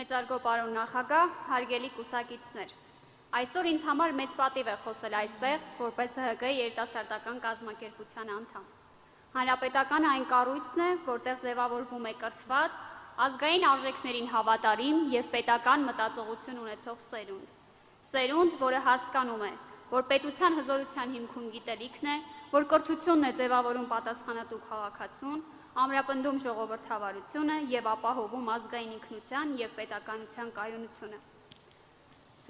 Մեծարգո պարոն նախագահ, հարգելի կուսակիցներ, այսօր ինձ համար մեծ պատիվ է խոսել այստեղ, որպես ՀՀԿ երիտասարդական կազմակերպության անդամ։ Հանրապետականը այն կառույցն է, որտեղ ձևավորվում է կրթված, ազգային արժեքներին հավատարիմ և պետական մտածողություն ունեցող սերունդ։ Սերունդ, որը հասկանում է, որ պետության հզորության հիմքում գիտելիքն է, որ կրթությունն է ձևավորում պատասխանատու քաղաքացուն, ամրապնդում ժողովրդավարությունը և ապահովում ազգային ինքնության և պետականության կայունությունը։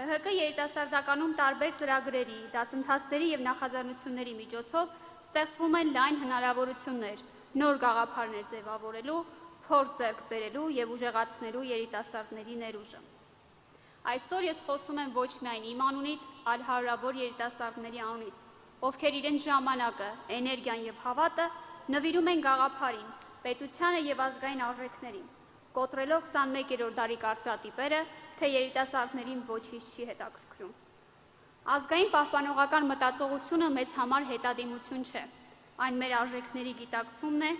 ՀՀԿ երիտասարդականում տարբեր ծրագրերի, դասընթացների և նախաձեռնությունների միջոցով ստեղծվում են լայն հնարավորություններ նոր գաղափարներ ձևավորելու, փորձ ձեռք բերելու և ուժեղացնելու երիտասարդների ներուժը։ Այսօր ես խոսում եմ ոչ միայն իմ անունից, այլ հարյուրավոր երիտասարդների անունից, ովքեր իրենց ժամանակը, էներգիան և հավատը նվիրում են գաղափարին, պետությանը և ազգային արժեքներին, կոտրելով 21-րդ դարի կարծրատիպերը, թե երիտասարդներին ոչինչ չի հետաքրքրում։ Ազգային պահպանողական մտածողությունը մեզ համար հետադիմություն չէ, այն մեր արժեքների գիտակցումն է,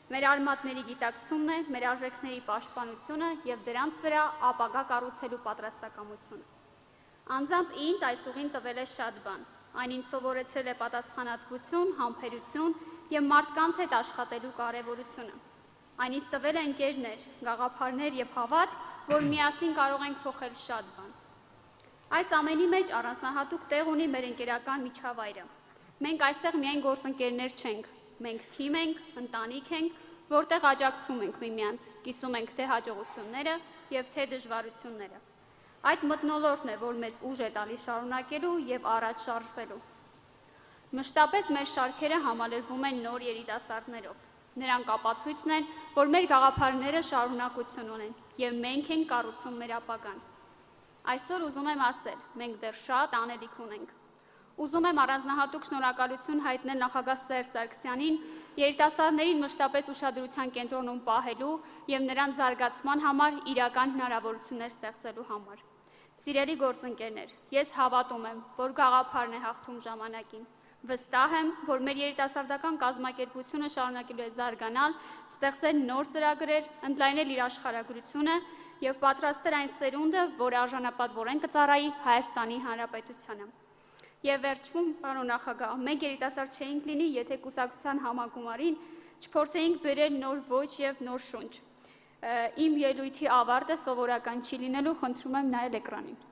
մեր արմատների գիտակցումն է, մեր արժեքների պաշտպանությունը և դրանց վրա ապագա կառուցելու պատրաստակամությունը։ Անձամբ ինձ այս ուղին տվել է շատ բան, այն ինձ սովորեցրել է պատասխանատվություն, համբերություն և մարդկանց հետ աշխատելու կարևորությունը։ Այն ինձ տվել է ընկերներ, գաղափարներ և հավատ, որ միասին կարող ենք փոխել շատ բան։ Այս ամենի մեջ առանձնահատուկ տեղ ունի մեր ընկերական միջավայրը։ Մենք այստեղ միայն գործընկերներ չենք, մենք թիմ ենք, ընտանիք ենք, որտեղ աջակցում ենք միմյանց, կիսում ենք թե հաջողությունները և թե դժվարությունները։ Այդ մթնոլորտն է, որ մեզ ուժ է տալիս շարունակելու և առաջ շարժվելու։ Մշտապես մեր շարքերը համալրվում են նոր երիտասարդներով։ Նրանք ապացույցն են, որ մեր գաղափարները շարունակություն ունեն և մենք ենք կառուցում մեր ապագան։ Այսօր ուզում եմ ասել, մենք դեռ շատ անելիք ունենք։ Ուզում եմ առանձնահատուկ շնորհակալություն հայտնել նախագահ Սերժ Սարգսյանին երիտասարդներին մշտապես ուշադրության կենտրոնում պահելու և նրանց զարգացման համար իրական հնարավորություններ ստեղծելու համար։ Սիրելի գործընկերներ, ես հավատում եմ, որ գաղափարն է հաղթում ժամանակին։ Վստահ եմ, որ մեր երիտասարդական կազմակերպությունը շարունակելու է զարգանալ, ստեղծել նոր ծրագրեր, ընդլայնել իր աշխարհագրությունը և պատրաստել այն սերունդը, որը արժանապատվորեն կծառայի Հայաստանի Հանրապետությանը։ Եվ վերջում, պարոն նախագահ, մենք երիտասարդ չէինք լինի, եթե կուսակցության համագումարին չփորձեինք բերել նոր ոճ և նոր շունչ։ Իմ ելույթի ավարտը սովորական չի լինելու, խնդրում եմ նայել էկրանին։